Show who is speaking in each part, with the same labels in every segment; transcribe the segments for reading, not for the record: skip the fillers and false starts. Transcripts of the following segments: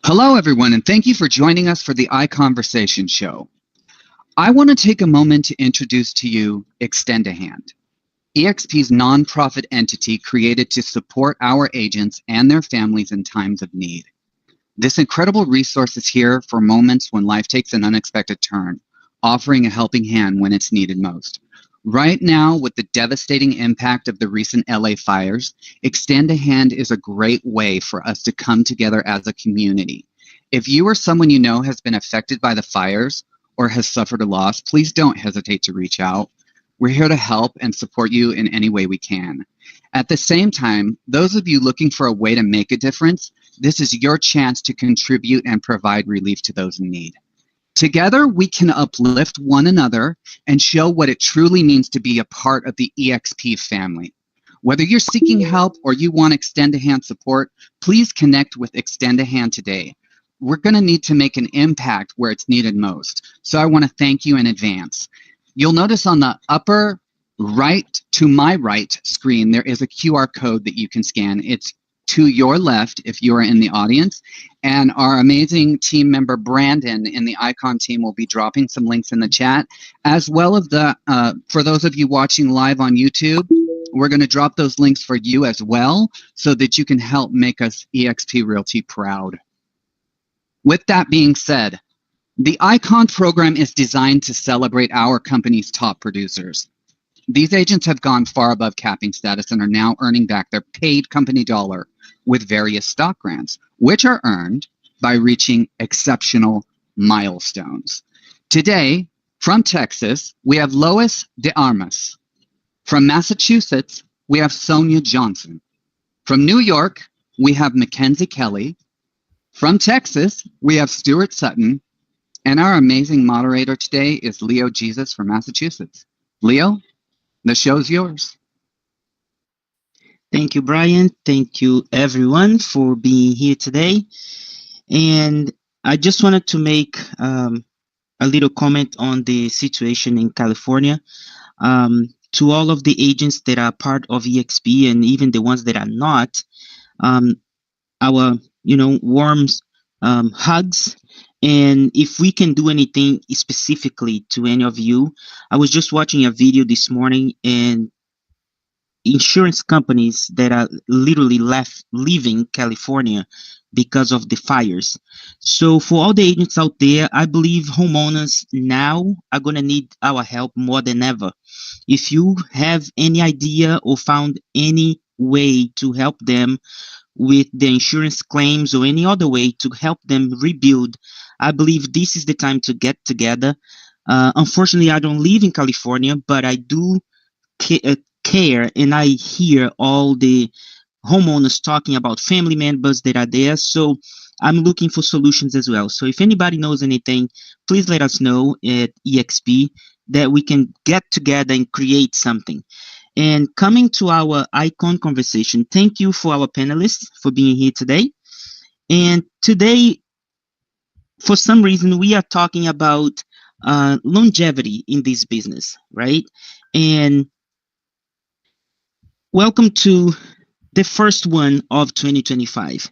Speaker 1: Hello, everyone, and thank you for joining us for the ICONversations show. I want to take a moment to introduce to you Extend a Hand, EXP's nonprofit entity created to support our agents and their families in times of need. This incredible resource is here for moments when life takes an unexpected turn, offering a helping hand when it's needed most. Right now, with the devastating impact of the recent LA fires, Extend a Hand is a great way for us to come together as a community. If you or someone you know has been affected by the fires or has suffered a loss, please don't hesitate to reach out. We're here to help and support you in any way we can. At the same time, those of you looking for a way to make a difference, this is your chance to contribute and provide relief to those in need. Together, we can uplift one another and show what it truly means to be a part of the EXP family. Whether you're seeking help or you want Extend a Hand support, please connect with Extend a Hand today. We're going to need to make an impact where it's needed most. So I want to thank you in advance. You'll notice on the upper right to my right screen, there is a QR code that you can scan. It's to your left if you are in the audience. And our amazing team member, Brandon, in the ICON team will be dropping some links in the chat, as well as for those of you watching live on YouTube, we're going to drop those links for you as well so that you can help make us EXP Realty proud. With that being said, the ICON program is designed to celebrate our company's top producers. These agents have gone far above capping status and are now earning back their paid company dollar with various stock grants, which are earned by reaching exceptional milestones. Today, from Texas, we have Lois de Armas. From Massachusetts, we have Sonia Johnson. From New York, we have Mackenzie Kelly. From Texas, we have Stuart Sutton. And our amazing moderator today is Leo Jesus from Massachusetts. Leo, the show's yours.
Speaker 2: Thank you, Brian. Thank you, everyone, for being here today. And I just wanted to make a little comment on the situation in California. To all of the agents that are part of EXP and even the ones that are not, our warm hugs. And if we can do anything specifically to any of you, I was just watching a video this morning, and insurance companies that are literally leaving California because of the fires. So for all the agents out there, I believe homeowners now are going to need our help more than ever. If you have any idea or found any way to help them with the insurance claims or any other way to help them rebuild, I believe this is the time to get together. Unfortunately, I don't live in California, but I do care, and I hear all the homeowners talking about family members that are there. So I'm looking for solutions as well. So if anybody knows anything, please let us know at EXP that we can get together and create something. And coming to our ICON conversation, thank you for our panelists for being here today. And today, for some reason, we are talking about longevity in this business, right? And welcome to the first one of 2025.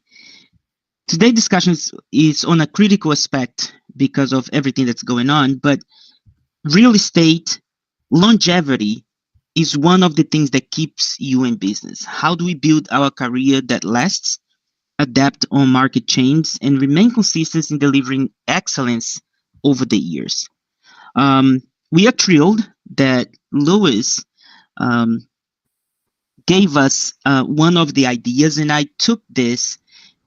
Speaker 2: Today's discussion is on a critical aspect because of everything that's going on, but real estate longevity is one of the things that keeps you in business. How do we build our career that lasts, adapt on market changes, and remain consistent in delivering excellence over the years? We are thrilled that Louis gave us one of the ideas, and I took this.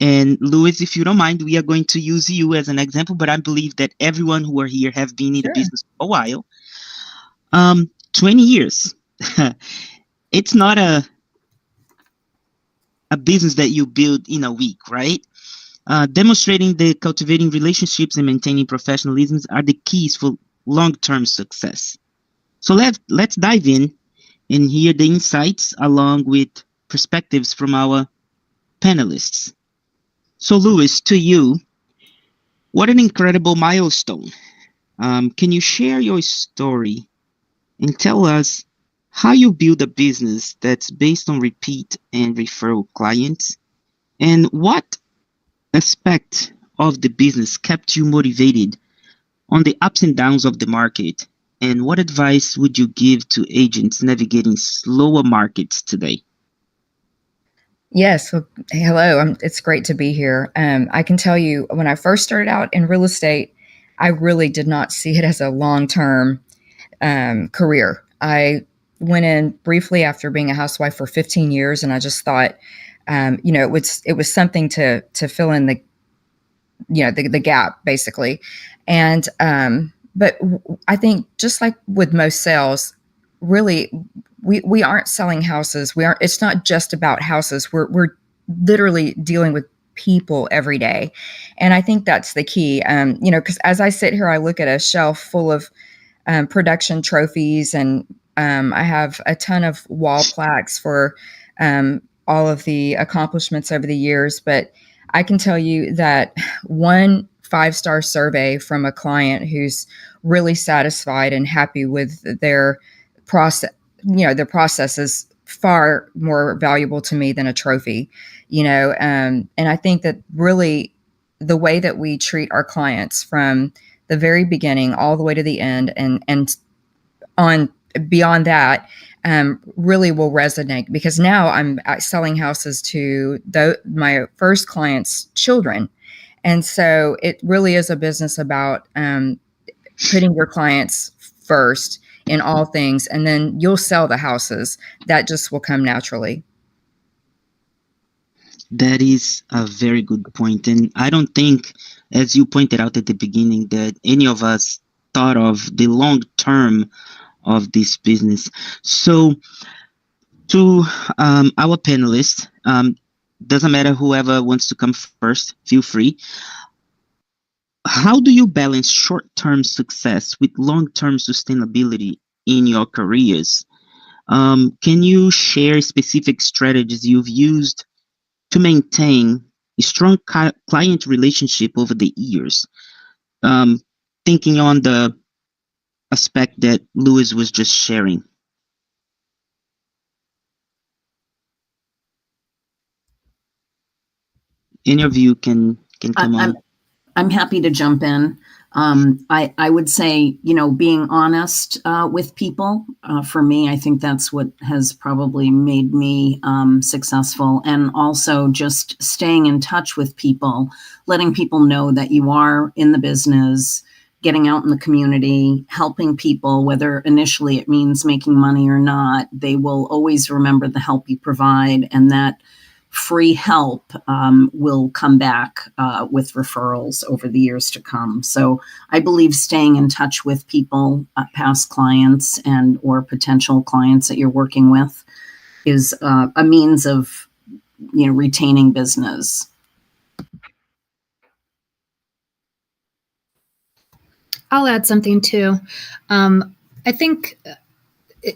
Speaker 2: And Louis, if you don't mind, we are going to use you as an example, but I believe that everyone who are here have been in the business for a while. 20 years. It's not a business that you build in a week, right? Demonstrating the cultivating relationships and maintaining professionalism are the keys for long-term success. So let's dive in and hear the insights along with perspectives from our panelists. So Louis, to you, what an incredible milestone. Can you share your story and tell us how you build a business that's based on repeat and referral clients, and what aspect of the business kept you motivated on the ups and downs of the market? And what advice would you give to agents navigating slower markets today?
Speaker 3: Yes. Well, hello. It's great to be here. I can tell you when I first started out in real estate, I really did not see it as a long term career. I went in briefly after being a housewife for 15 years, and I just thought, it was something to fill in the gap basically, and but I think just like with most sales, really we aren't selling houses. We aren't. It's not just about houses. We're literally dealing with people every day, and I think that's the key. Because as I sit here, I look at a shelf full of production trophies, and I have a ton of wall plaques for all of the accomplishments over the years. But I can tell you that one 5-star survey from a client who's really satisfied and happy with their process, their process is far more valuable to me than a trophy, and I think that really the way that we treat our clients from the very beginning all the way to the end and on beyond that really will resonate, because now I'm selling houses to my first clients' children. And so it really is a business about putting your clients first in all things, and then you'll sell the houses. That just will come naturally.
Speaker 2: That is a very good point. And I don't think, as you pointed out at the beginning, that any of us thought of the long term of this business. So to our panelists, doesn't matter whoever wants to come first, feel free. How do you balance short-term success with long-term sustainability in your careers? Can you share specific strategies you've used to maintain a strong client relationship over the years? Thinking on the aspect that Louis was just sharing. Any of you can come on.
Speaker 4: I'm happy to jump in. I would say, being honest with people, for me, I think that's what has probably made me successful. And also just staying in touch with people, letting people know that you are in the business, getting out in the community, helping people, whether initially it means making money or not. They will always remember the help you provide, and that free help will come back with referrals over the years to come. So I believe staying in touch with people, past clients and or potential clients that you're working with, is a means of retaining business.
Speaker 5: I'll add something too. I think,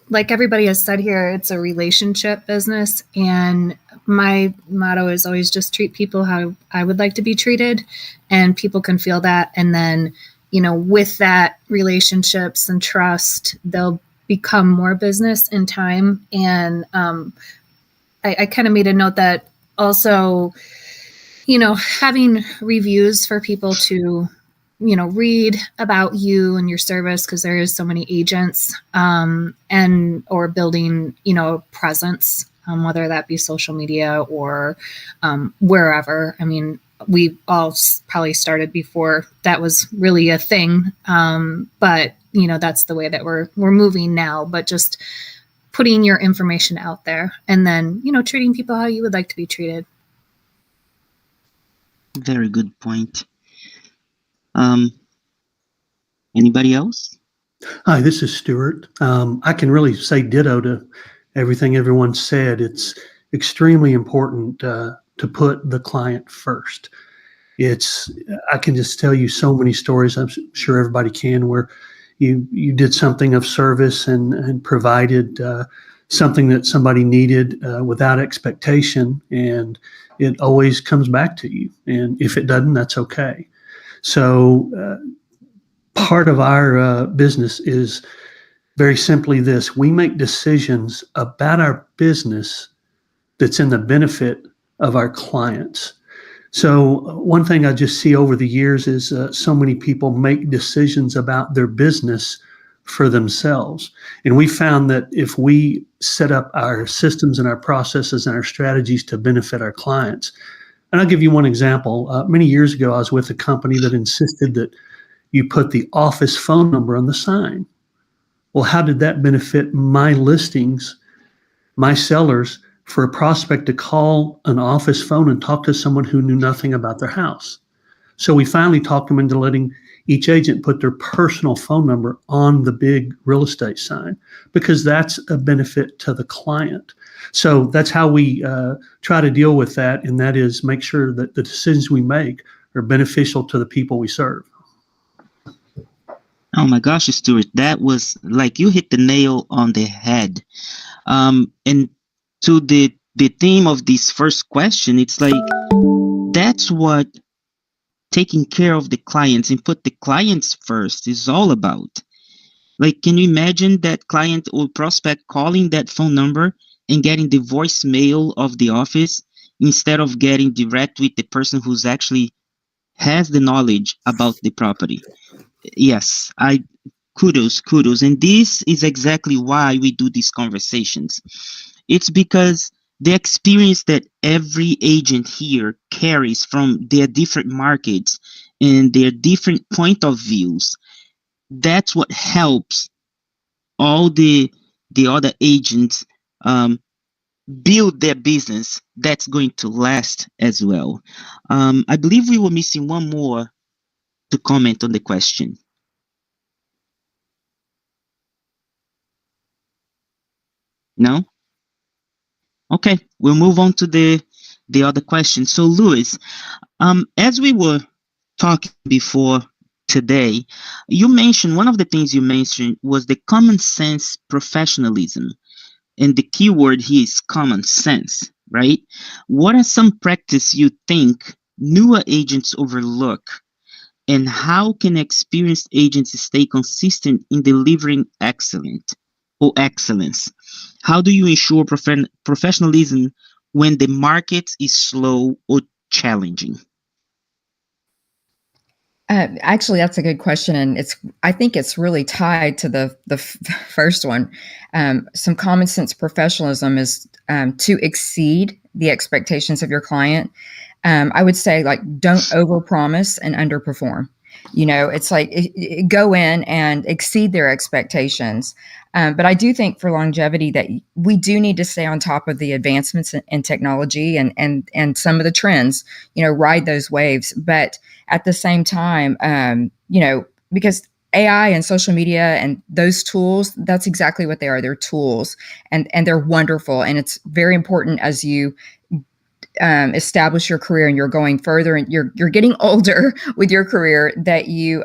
Speaker 5: like everybody has said here, it's a relationship business, and my motto is always just treat people how I would like to be treated, and people can feel that. And then, with that relationships and trust, they'll become more business in time. And I kind of made a note that also, having reviews for people to read about you and your service, because there is so many agents, and or building, presence, whether that be social media or wherever. I mean, we all probably started before that was really a thing, but that's the way that we're moving now. But just putting your information out there, and then treating people how you would like to be treated.
Speaker 2: Very good point. Anybody else?
Speaker 6: Hi, this is Stuart. I can really say ditto to everything everyone said. It's extremely important to put the client first. I can just tell you so many stories, I'm sure everybody can, where you did something of service and provided something that somebody needed without expectation, and it always comes back to you. And if it doesn't, that's okay. So part of our business is very simply this: we make decisions about our business that's in the benefit of our clients. So one thing I just see over the years is so many people make decisions about their business for themselves. And we found that if we set up our systems and our processes and our strategies to benefit our clients, and I'll give you one example. Many years ago, I was with a company that insisted that you put the office phone number on the sign. Well, how did that benefit my listings, my sellers, for a prospect to call an office phone and talk to someone who knew nothing about their house? So we finally talked them into letting each agent put their personal phone number on the big real estate sign, because that's a benefit to the client. So that's how we try to deal with that, and that is make sure that the decisions we make are beneficial to the people we serve.
Speaker 2: Oh my gosh, Stuart, that was like you hit the nail on the head. And to the theme of this first question, it's like that's what taking care of the clients and put the clients first is all about. Like, can you imagine that client or prospect calling that phone number and getting the voicemail of the office instead of getting direct with the person who's actually has the knowledge about the property? Yes, kudos. And this is exactly why we do these conversations. It's because the experience that every agent here carries from their different markets and their different point of views, that's what helps all the other agents build their business that's going to last as well. I believe we were missing one more to comment on the question. No? Okay, we'll move on to the other question. So, Louis, as we were talking before today, you mentioned one of the things you mentioned was the common sense professionalism, and the key word here is common sense, right? What are some practices you think newer agents overlook, and how can experienced agents stay consistent in delivering excellence? How do you ensure professionalism when the market is slow or challenging?
Speaker 3: Actually, that's a good question, and I think it's really tied to the first one. Some common sense professionalism is to exceed the expectations of your client. I would say, like, don't overpromise and underperform. It's like go in and exceed their expectations. But I do think for longevity that we do need to stay on top of the advancements in technology and some of the trends, ride those waves. But at the same time, because AI and social media and those tools, that's exactly what they are. They're tools, and they're wonderful. And it's very important as you establish your career and you're going further and you're getting older with your career, that you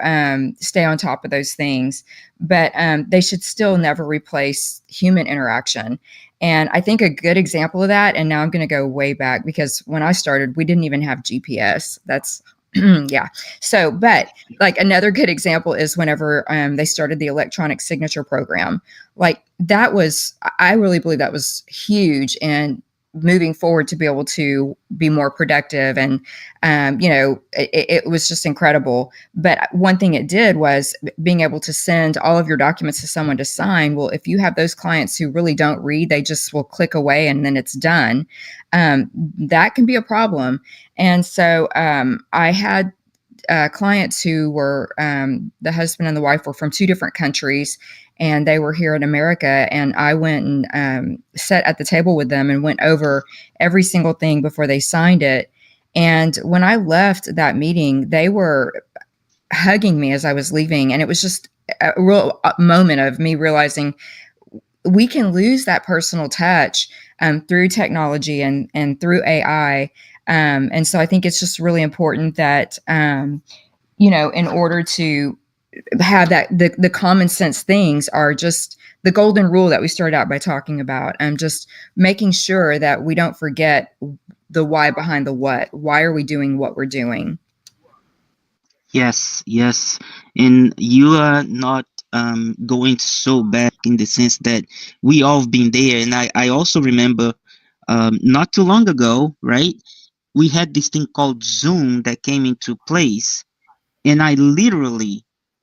Speaker 3: stay on top of those things. But they should still never replace human interaction. And I think a good example of that, and now I'm going to go way back, because when I started, we didn't even have GPS. That's yeah. So, but like another good example is whenever they started the electronic signature program. Like, that was, I really believe that was huge, and moving forward to be able to be more productive. And, it was just incredible. But one thing it did was being able to send all of your documents to someone to sign. Well, if you have those clients who really don't read, they just will click away and then it's done. That can be a problem. And so I had clients who were, the husband and the wife were from two different countries, and they were here in America. And I went and sat at the table with them and went over every single thing before they signed it. And when I left that meeting, they were hugging me as I was leaving. And it was just a real moment of me realizing we can lose that personal touch through technology and through AI. And so I think it's just really important that, in order to have that, the common sense things are just the golden rule that we started out by talking about. Just making sure that we don't forget the why behind the what. Why are we doing what we're doing?
Speaker 2: Yes. And you are not going so back, in the sense that we all have been there. And I also remember not too long ago, right? we had this thing called Zoom that came into place, and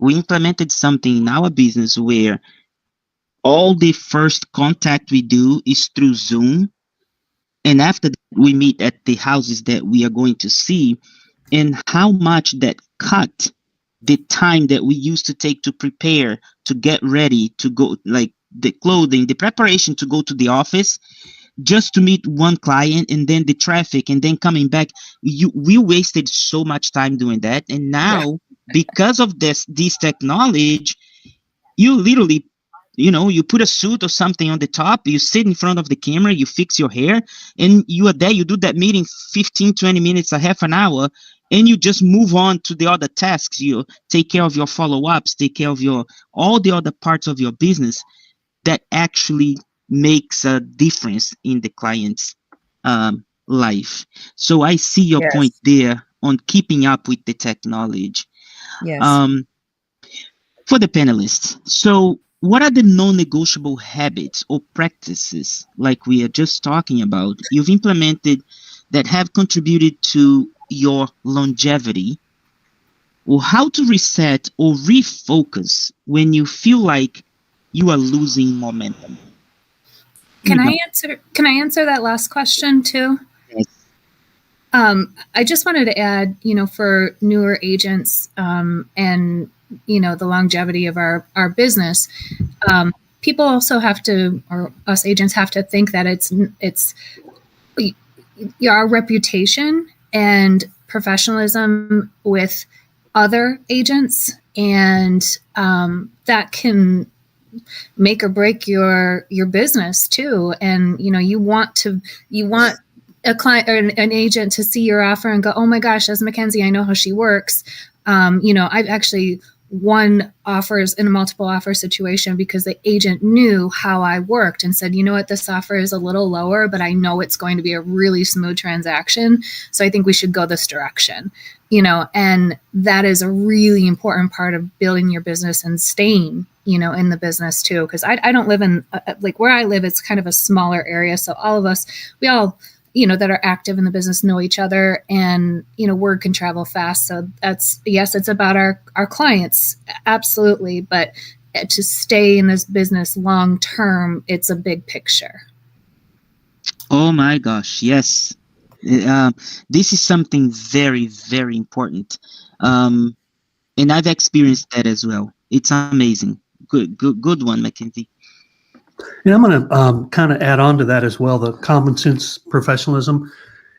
Speaker 2: we implemented something in our business where all the first contact we do is through Zoom, and after that, we meet at the houses that we are going to see, and how much that cut the time that we used to take to prepare, to get ready, to go, like the clothing, the preparation to go to the office, just to meet one client, and then the traffic, and then coming back. We wasted so much time doing that, and now because of this technology, you literally, you put a suit or something on the top, you sit in front of the camera, you fix your hair, and you are there. You do that meeting 15, 20 minutes, a half an hour, and you just move on to the other tasks. You take care of your follow-ups, take care of all the other parts of your business that actually makes a difference in the client's life. So I see your point there on keeping up with the technology.
Speaker 3: Yes.
Speaker 2: For the panelists, so what are the non-negotiable habits or practices, like we are just talking about, you've implemented that have contributed to your longevity, or how to reset or refocus when you feel like you are losing momentum?
Speaker 5: Can I answer that last question too?
Speaker 2: Yes.
Speaker 5: I just wanted to add, for newer agents, and the longevity of our business, people also have to, or us agents have to think that it's our reputation and professionalism with other agents, and that can make or break your business too. And you want a client or an agent to see your offer and go, oh my gosh, as Mackenzie, I know how she works. I've actually won offers in a multiple offer situation because the agent knew how I worked and said, you know what, this offer is a little lower, but I know it's going to be a really smooth transaction. So I think we should go this direction, and that is a really important part of building your business and staying, in the business too. Cause I don't live in where I live, it's kind of a smaller area. So all of us, we all, that are active in the business know each other, and, word can travel fast. So it's about our clients. Absolutely. But to stay in this business long term, it's a big picture.
Speaker 2: Oh my gosh. Yes. This is something very, very important. And I've experienced that as well. It's amazing. Good one, Mackenzie.
Speaker 6: And I'm going to kind of add on to that as well, the common sense professionalism.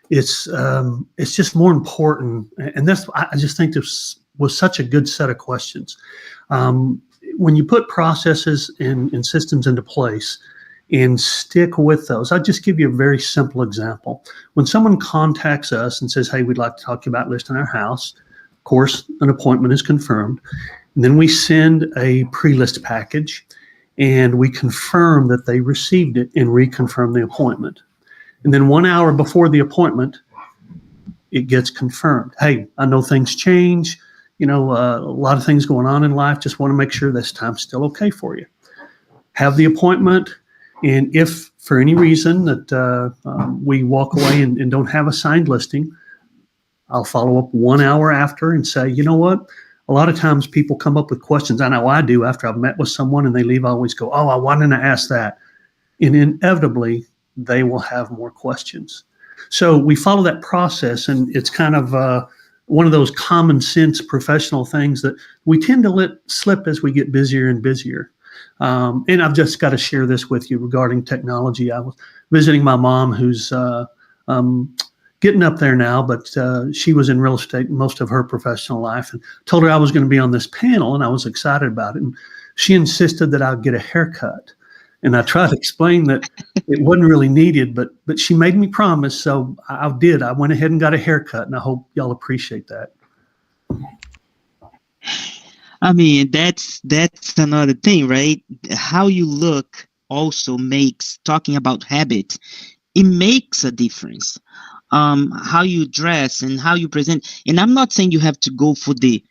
Speaker 6: It's just more important. And I just think this was such a good set of questions. When you put processes and systems into place and stick with those, I'll just give you a very simple example. When someone contacts us and says, hey, we'd like to talk to you about listing our house, of course, an appointment is confirmed. And then we send a pre-list package, and we confirm that they received it and reconfirm the appointment. And then 1 hour before the appointment, it gets confirmed. Hey, I know things change, a lot of things going on in life. Just want to make sure this time's still okay for you. Have the appointment. And if for any reason that we walk away and don't have a signed listing, I'll follow up 1 hour after and say, you know what? A lot of times people come up with questions. I know I do after I've met with someone and they leave. I always go, oh, I wanted to ask that. And inevitably, they will have more questions. So we follow that process, and it's kind of one of those common sense professional things that we tend to let slip as we get busier and busier. And I've just got to share this with you regarding technology. I was visiting my mom, who's getting up there now, but she was in real estate most of her professional life, and told her I was going to be on this panel, and I was excited about it. And she insisted that I get a haircut. And I tried to explain that it wasn't really needed, but she made me promise. So I did. I went ahead and got a haircut, and I hope y'all appreciate that.
Speaker 2: I mean, that's another thing, right? How you look also makes, talking about habit, it makes a difference. How you dress and how you present. And I'm not saying you have to go for the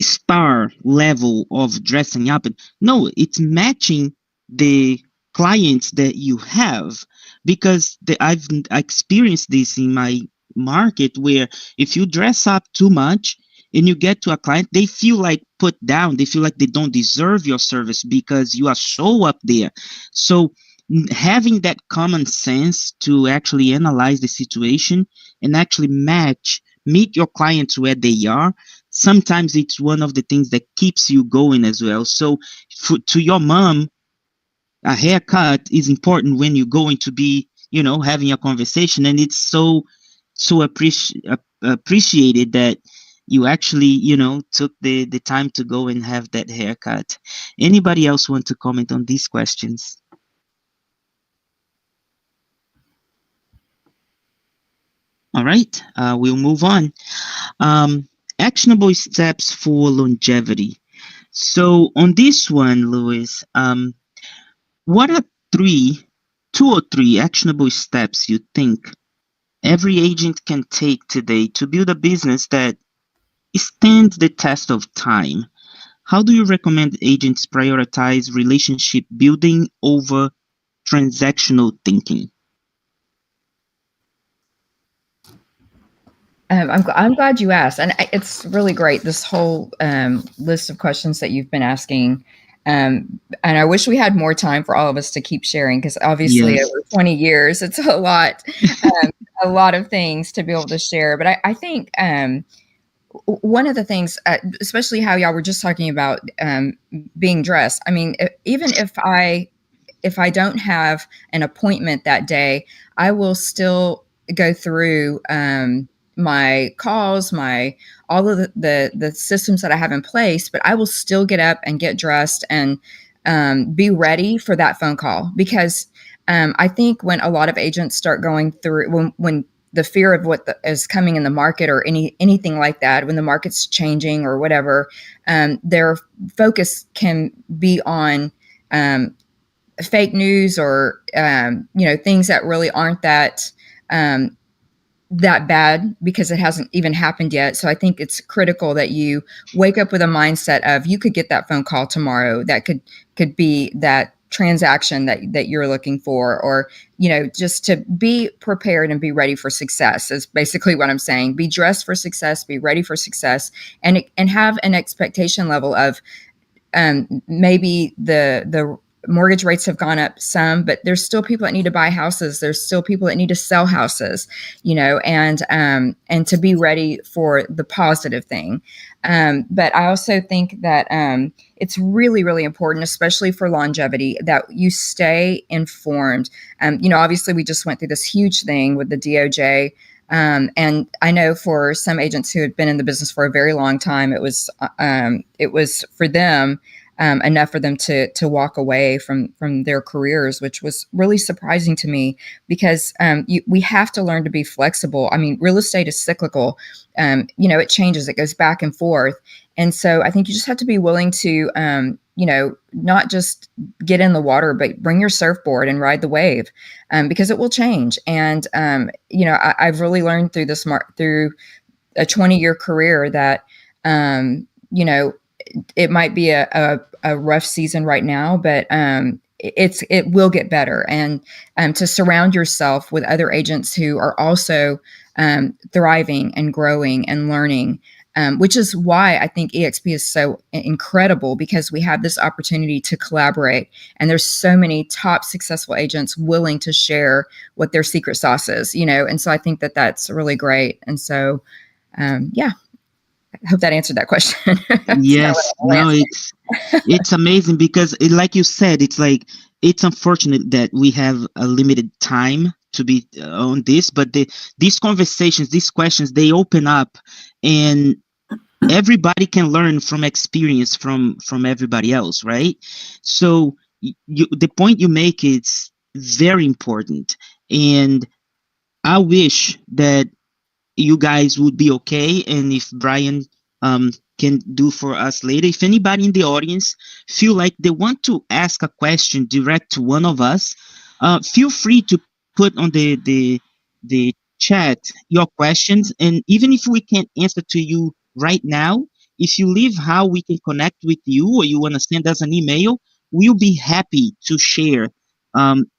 Speaker 2: star level of dressing up. No, it's matching the clients that you have. because I've experienced this in my market, where if you dress up too much and you get to a client, they feel like put down. They feel like they don't deserve your service because you are so up there. So having that common sense to actually analyze the situation and actually meet your clients where they are, sometimes it's one of the things that keeps you going as well. So to your mom, a haircut is important when you're going to be, having a conversation, and it's so appreciated that you actually, took the time to go and have that haircut. Anybody else want to comment on these questions? All right, we'll move on. Actionable steps for longevity. So on this one, Luis, what are two or three actionable steps you think every agent can take today to build a business that stands the test of time? How do you recommend agents prioritize relationship building over transactional thinking?
Speaker 3: I'm glad you asked, and it's really great, this whole list of questions that you've been asking. And I wish we had more time for all of us to keep sharing, because obviously
Speaker 2: Yes.
Speaker 3: over 20 years, it's a lot of things to be able to share. But I think one of the things, especially how y'all were just talking about being dressed. I mean, even if I don't have an appointment that day, I will still go through my calls, all of the systems that I have in place, but I will still get up and get dressed and be ready for that phone call. Because I think when a lot of agents start going through, when the fear of what is coming in the market, or anything like that, when the market's changing or whatever, their focus can be on fake news, or things that really aren't that bad, because it hasn't even happened yet. So I think it's critical that you wake up with a mindset of, you could get that phone call tomorrow that could be that transaction that you're looking for, or just to be prepared and be ready for success is basically what I'm saying. Be dressed for success, be ready for success, and have an expectation level of maybe the mortgage rates have gone up some, but there's still people that need to buy houses. There's still people that need to sell houses, and to be ready for the positive thing. But I also think that it's really, really important, especially for longevity, that you stay informed. Obviously we just went through this huge thing with the DOJ. And I know for some agents who had been in the business for a very long time, it was for them enough for them to walk away from their careers, which was really surprising to me, because we have to learn to be flexible. I mean, real estate is cyclical. It changes, it goes back and forth. And so I think you just have to be willing to, not just get in the water, but bring your surfboard and ride the wave, because it will change. And, I've really learned through through a 20-year career that, it might be a rough season right now, but it will get better. And to surround yourself with other agents who are also thriving and growing and learning, which is why I think EXP is so incredible, because we have this opportunity to collaborate, and there's so many top successful agents willing to share what their secret sauce is, and so I think that that's really great. And so, yeah. I hope that answered that question.
Speaker 2: Yes, no, it's amazing, because like you said, it's unfortunate that we have a limited time to be on this, but these conversations, these questions, they open up, and everybody can learn from experience from everybody else, right? So the point you make is very important, and I wish that you guys would be okay, and if Brian can do for us later. If anybody in the audience feel like they want to ask a question direct to one of us, feel free to put on the chat your questions, and even if we can't answer to you right now, if you leave how we can connect with you, or you want to send us an email, we'll be happy to share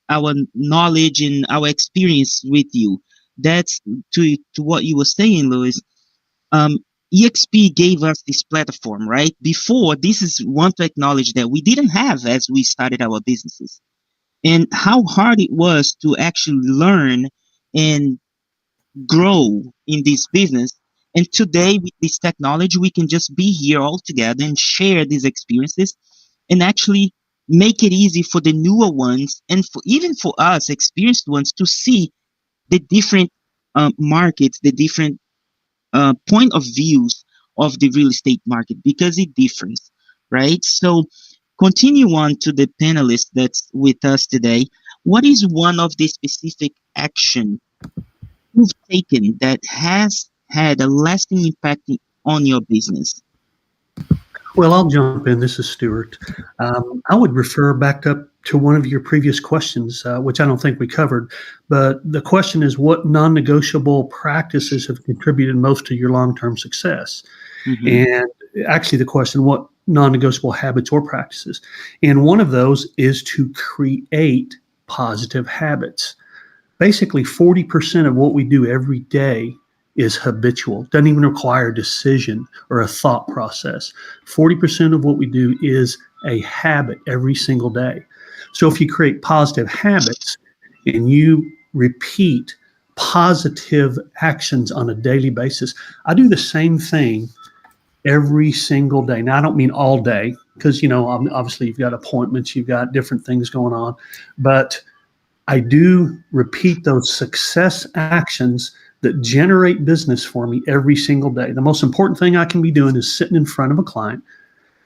Speaker 2: our knowledge and our experience with you. That's to what you were saying, Louis. Um, EXP gave us this platform, right? Before, this is one to acknowledge that we didn't have as we started our businesses, and how hard it was to actually learn and grow in this business. And today, with this technology, we can just be here all together and share these experiences and actually make it easy for the newer ones and for even for us experienced ones to see the different markets, the different point of views of the real estate market because it differs, right? So continue on to the panelist that's with us today. What is one of the specific action you've taken that has had a lasting impact on your business?
Speaker 6: Well, I'll jump in. This is Stuart. I would refer back up to one of your previous questions, which I don't think we covered. But the question is, what non-negotiable practices have contributed most to your long-term success?
Speaker 2: Mm-hmm.
Speaker 6: And actually, the question, what non-negotiable habits or practices? And one of those is to create positive habits. Basically, 40% of what we do every day is habitual. Doesn't even require a decision or a thought process. 40% of what we do is a habit every single day. So if you create positive habits and you repeat positive actions on a daily basis, I do the same thing every single day. Now, I don't mean all day because, obviously you've got appointments, you've got different things going on, but I do repeat those success actions that generate business for me every single day. The most important thing I can be doing is sitting in front of a client.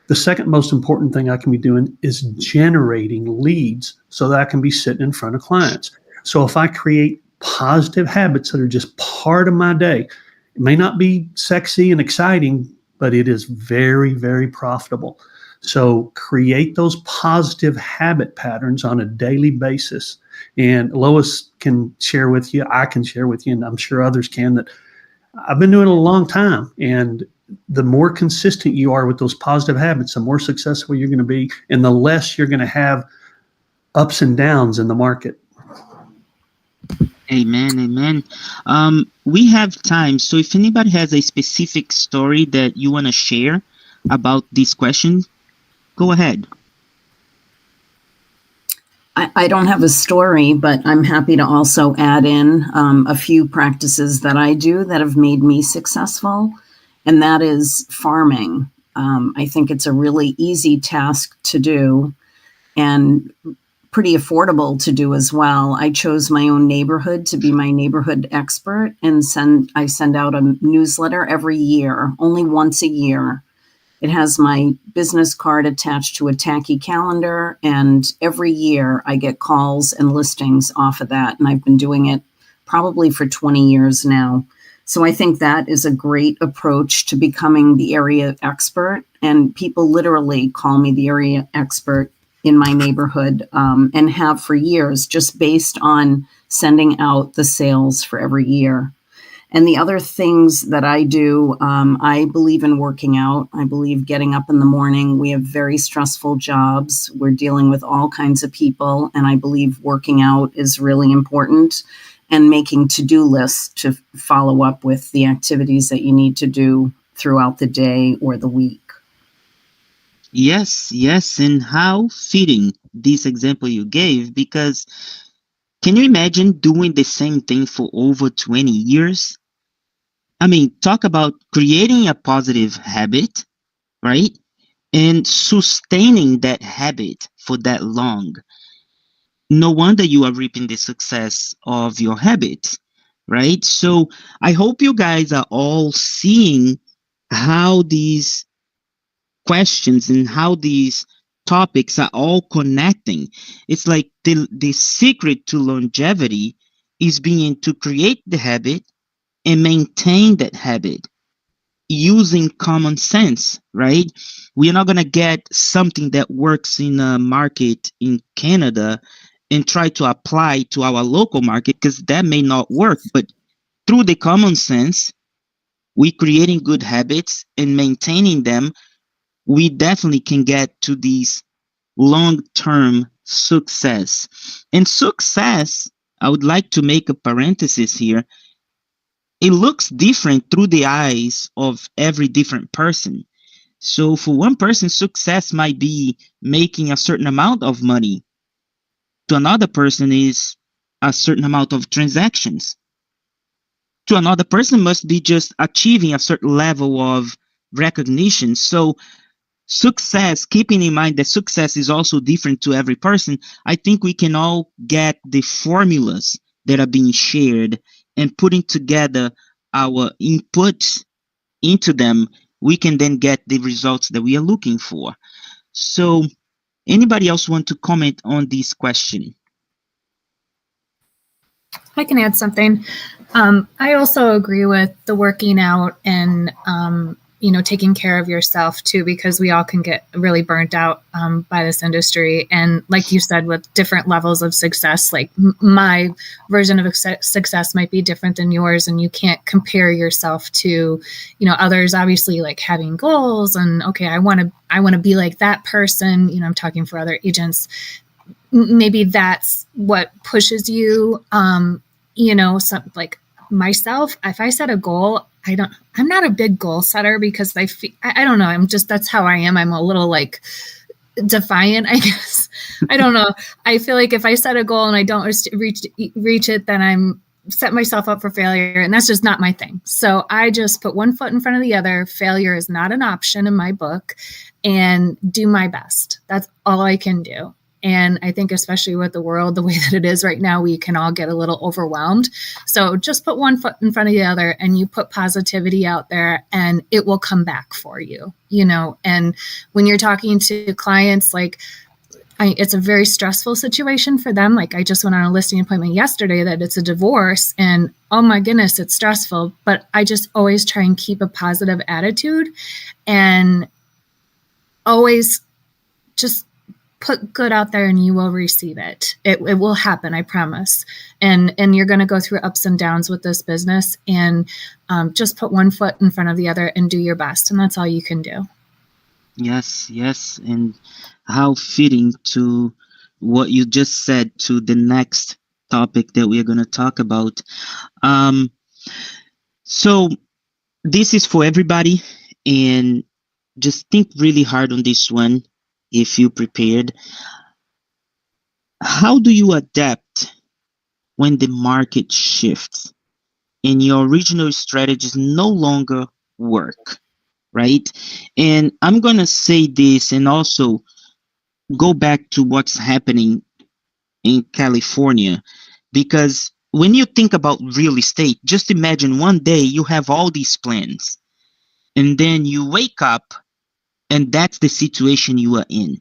Speaker 6: The second most important thing I can be doing is generating leads so that I can be sitting in front of clients. So if I create positive habits that are just part of my day, it may not be sexy and exciting, but it is very, very profitable. So create those positive habit patterns on a daily basis. And Lois can share with you, I can share with you, and I'm sure others can, that I've been doing it a long time. And the more consistent you are with those positive habits, the more successful you're going to be, and the less you're going to have ups and downs in the market.
Speaker 2: Amen, amen. We have time, so if anybody has a specific story that you want to share about these questions, go ahead.
Speaker 4: I don't have a story, but I'm happy to also add in a few practices that I do that have made me successful, and that is farming. I think it's a really easy task to do and pretty affordable to do as well. I chose my own neighborhood to be my neighborhood expert, and I send out a newsletter every year, only once a year. It has my business card attached to a tacky calendar, and every year I get calls and listings off of that, and I've been doing it probably for 20 years now. So I think that is a great approach to becoming the area expert, and people literally call me the area expert in my neighborhood, and have for years, just based on sending out the sales for every year. And the other things that I do, I believe in working out. I believe getting up in the morning. We have very stressful jobs. We're dealing with all kinds of people. And I believe working out is really important, and making to-do lists to follow up with the activities that you need to do throughout the day or the week.
Speaker 2: Yes, yes. And how fitting this example you gave, because can you imagine doing the same thing for over 20 years? I mean, talk about creating a positive habit, right? And sustaining that habit for that long. No wonder you are reaping the success of your habit, right? So I hope you guys are all seeing how these questions and how these topics are all connecting. It's like the secret to longevity is being to create the habit and maintain that habit using common sense, right? We are not going to get something that works in a market in Canada and try to apply to our local market, because that may not work. But through the common sense, we creating good habits and maintaining them, we definitely can get to these long-term success. And success, I would like to make a parenthesis here. It looks different through the eyes of every different person. So for one person, success might be making a certain amount of money. To another person is a certain amount of transactions. To another person must be just achieving a certain level of recognition. So success, keeping in mind that success is also different to every person, I think we can all get the formulas that are being shared, and putting together our inputs into them, we can then get the results that we are looking for. So anybody else want to comment on this question?
Speaker 5: I can add something. I also agree with the working out and, taking care of yourself too, because we all can get really burnt out by this industry. And like you said, with different levels of success, like my version of success might be different than yours. And you can't compare yourself to, others, obviously, like having goals and, okay, I want to be like that person. I'm talking for other agents. Maybe that's what pushes you. Some, like myself, if I set a goal, I'm not a big goal setter because I don't know. That's how I am. I'm a little like defiant, I guess. I don't know. I feel like if I set a goal and I don't reach it, then I'm set myself up for failure. And that's just not my thing. So I just put one foot in front of the other. Failure is not an option in my book, and do my best. That's all I can do. And I think especially with the world, the way that it is right now, we can all get a little overwhelmed. So just put one foot in front of the other, and you put positivity out there, and it will come back for you, And when you're talking to clients, like it's a very stressful situation for them. Like I just went on a listing appointment yesterday that it's a divorce, and oh my goodness, it's stressful. But I just always try and keep a positive attitude and always just put good out there, and you will receive it. It will happen, I promise. And you're going to go through ups and downs with this business, and just put one foot in front of the other and do your best. And that's all you can do.
Speaker 2: Yes. And how fitting to what you just said to the next topic that we are going to talk about. So this is for everybody, and just think really hard on this one. If you prepared, how do you adapt when the market shifts and your original strategies no longer work, right? And I'm going to say this and also go back to what's happening in California, because when you think about real estate, just imagine one day you have all these plans, and then you wake up and that's the situation you are in.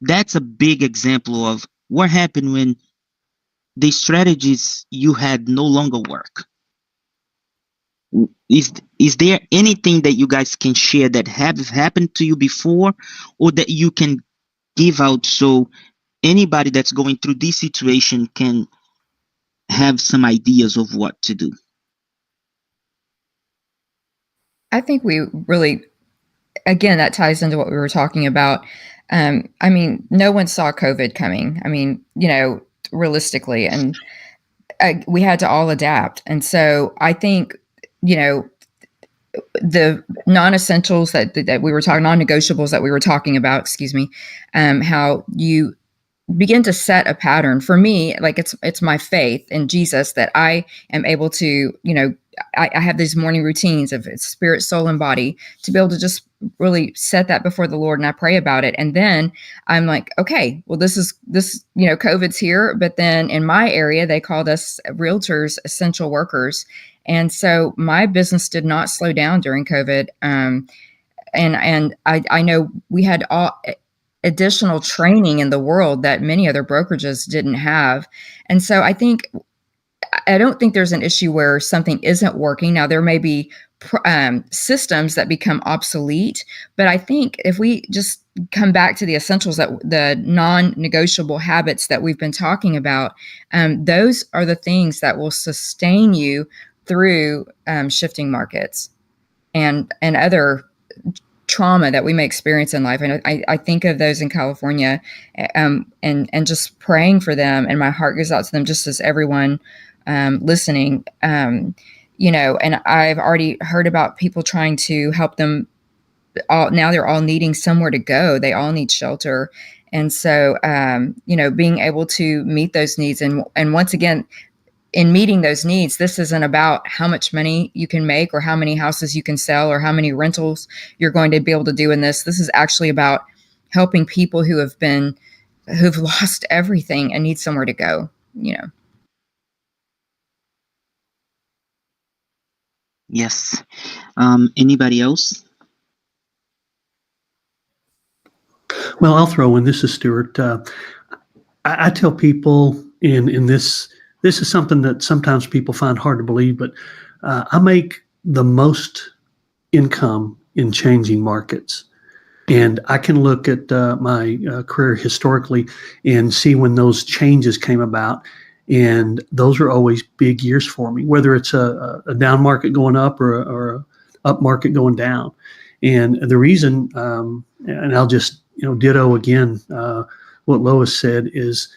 Speaker 2: That's a big example of what happened when the strategies you had no longer work. Is there anything that you guys can share that have happened to you before, or that you can give out so anybody that's going through this situation can have some ideas of what to do?
Speaker 3: I think we really, again, that ties into what we were talking about. No one saw COVID coming. Realistically, and we had to all adapt. And so I think, the non-essentials that we were talking, non-negotiables that we were talking about, how you begin to set a pattern. For me, like it's my faith in Jesus that I am able to, I have these morning routines of spirit, soul, and body to be able to just really set that before the Lord, and I pray about it. And then I'm like, okay, well, this, COVID's here, but then in my area, they called us realtors essential workers. And so my business did not slow down during COVID. And I know we had all additional training in the world that many other brokerages didn't have. And so I don't think there's an issue where something isn't working. Now, there may be systems that become obsolete, but I think if we just come back to the essentials, that the non-negotiable habits that we've been talking about, those are the things that will sustain you through shifting markets and other trauma that we may experience in life. And I think of those in California, and just praying for them. And my heart goes out to them, just as everyone listening. You know, and I've already heard about people trying to help them. Now they're all needing somewhere to go. They all need shelter. And so, you know, being able to meet those needs, and once again, in meeting those needs, this isn't about how much money you can make or how many houses you can sell or how many rentals you're going to be able to do in this. This is actually about helping people who've lost everything and need somewhere to go, you know.
Speaker 2: Yes. Anybody else?
Speaker 6: Well, I'll throw in. This is Stuart. I tell people in this is something that sometimes people find hard to believe, but I make the most income in changing markets. And I can look at my career historically and see when those changes came about. And those are always big years for me, whether it's a down market going up or a up market going down. And the reason, and I'll just ditto again what Lois said, is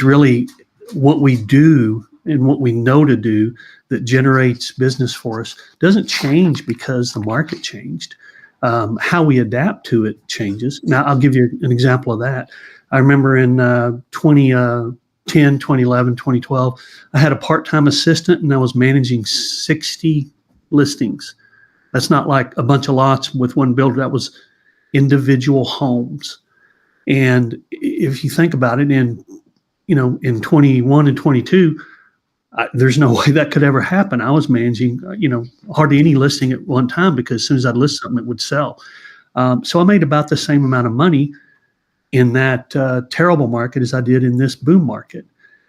Speaker 6: really what we do and what we know to do that generates business for us doesn't change because the market changed. How we adapt to it changes. Now, I'll give you an example of that. I remember in 2010, 2011, 2012, I had a part-time assistant and I was managing 60 listings. That's not like a bunch of lots with one builder. That was individual homes. And if you think about it, in 21 and 22, there's no way that could ever happen. I was managing, hardly any listing at one time because as soon as I'd list something, it would sell. So I made about the same amount of money in that terrible market as I did in this boom market.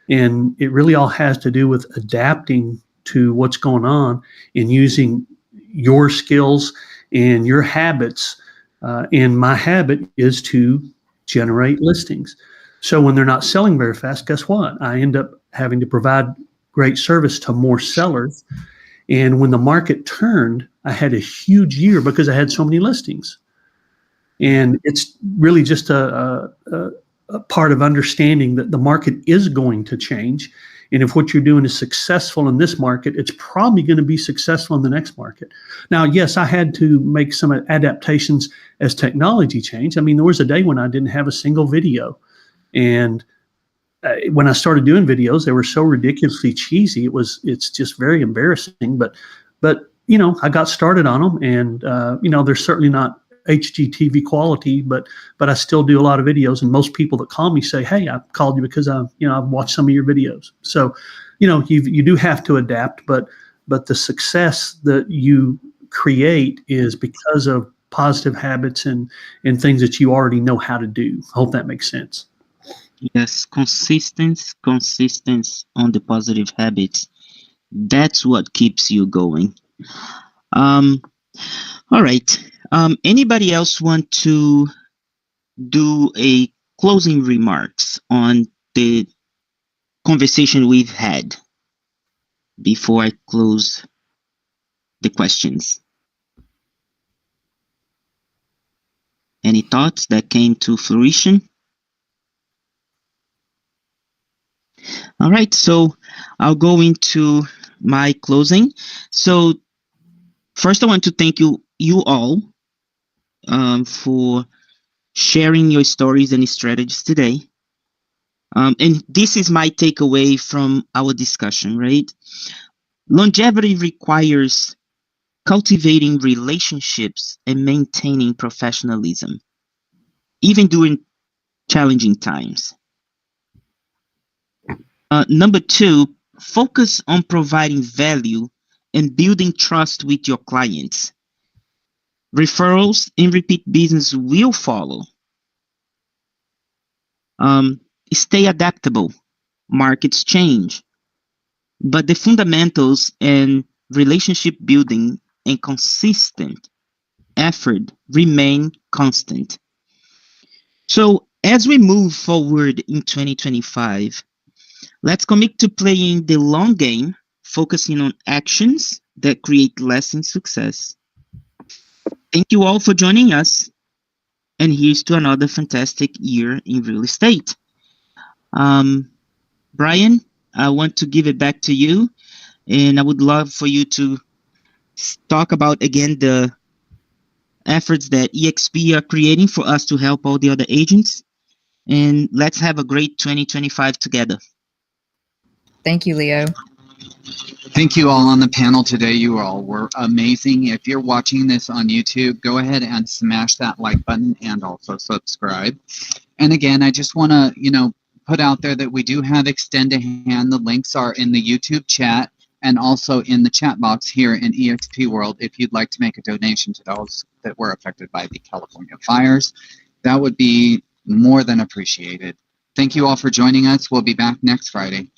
Speaker 6: And it really all has to do with adapting to what's going on and using your skills and your habits. And my habit is to generate listings. So when they're not selling very fast, guess what? I end up having to provide great service to more sellers. And when the market turned, I had a huge year because I had so many listings. And it's really just a part of understanding that the market is going to change. And if what you're doing is successful in this market, it's probably going to be successful in the next market. Now, yes, I had to make some adaptations as technology changed. I mean, there was a day when I didn't have a single video. And when I started doing videos, they were so ridiculously cheesy. It's just very embarrassing. But I got started on them, and they're certainly not HGTV quality, but I still do a lot of videos. And most people that call me say, "Hey, I called you because I've watched some of your videos." So, you do have to adapt, but the success that you create is because of positive habits and things that you already know how to do. I hope that makes sense.
Speaker 2: Yes, consistency on the positive habits. That's what keeps you going. All right. Anybody else want to do a closing remarks on the conversation we've had before I close the questions? Any thoughts that came to fruition? All right, so I'll go into my closing. So first, I want to thank you all for sharing your stories and strategies today. And this is my takeaway from our discussion, right? Longevity requires cultivating relationships and maintaining professionalism, even during challenging times. Number 2, focus on providing value and building trust with your clients. Referrals and repeat business will follow. Stay adaptable. Markets change. But the fundamentals and relationship building and consistent effort remain constant. So as we move forward in 2025, let's commit to playing the long game, focusing on actions that create lasting success. Thank you all for joining us. And here's to another fantastic year in real estate. Brian, I want to give it back to you. And I would love for you to talk about again the efforts that EXP are creating for us to help all the other agents. And let's have a great 2025 together.
Speaker 3: Thank you, Leo.
Speaker 1: Thank you all on the panel today. You all were amazing. If you're watching this on YouTube, go ahead and smash that like button and also subscribe. And again, I just want to, put out there that we do have Extend a Hand. The links are in the YouTube chat and also in the chat box here in EXP World. If you'd like to make a donation to those that were affected by the California fires, that would be more than appreciated. Thank you all for joining us. We'll be back next Friday.